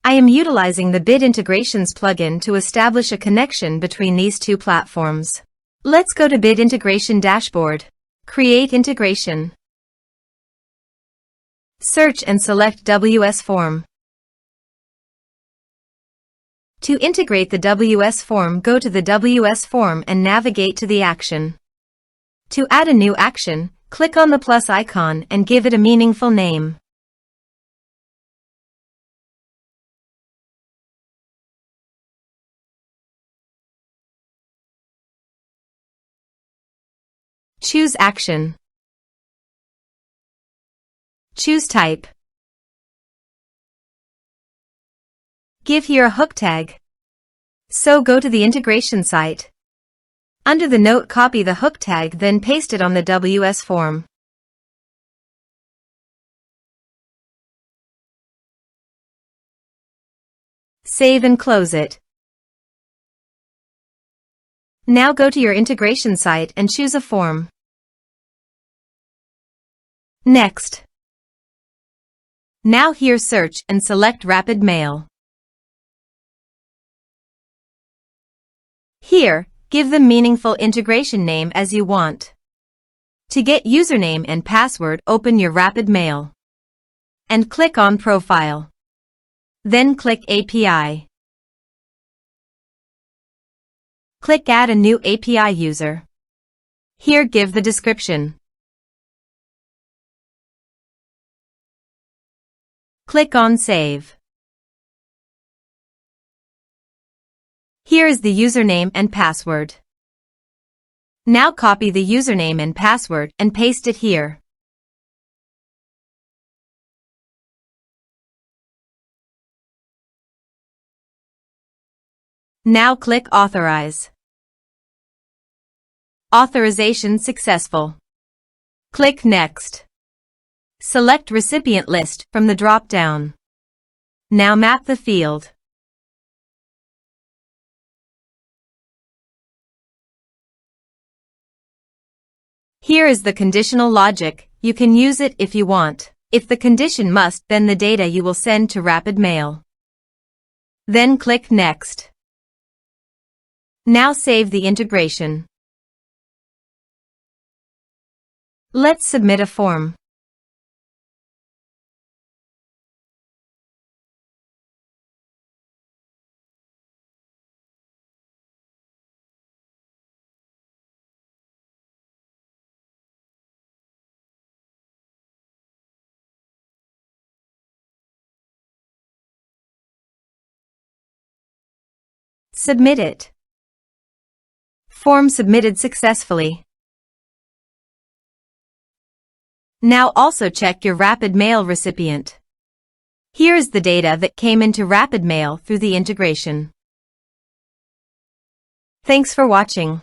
I am utilizing the Bit Integrations plugin to establish a connection between these two platforms. Let's go to Bit Integration Dashboard. Create integration. Search and select WS Form. To integrate the WS Form, go to the WS Form and navigate to the action. To add a new action, click on the plus icon and give it a meaningful name. Choose action. Choose type. Give here a hook tag. So go to the integration site. Under the note, copy the hook tag, then paste it on the WS form. Save and close it. Now go to your integration site and choose a form. Next. Now here search and select Rapid Mail. Here, give the meaningful integration name as you want. To get username and password, open your Rapid Mail and click on Profile. Then click API. Click Add a new API user. Here give the description. Click on Save. Here is the username and password. Now copy the username and password and paste it here. Now click Authorize. Authorization successful. Click Next. Select Recipient List from the drop-down. Now map the field. Here is the conditional logic. You can use it if you want. If the condition must, then the data you will send to Rapid Mail. Then click Next. Now save the integration. Let's submit a form. Submit it. Form submitted successfully. Now also check your Rapid Mail recipient. Here is the data that came into Rapid Mail through the integration. Thanks for watching.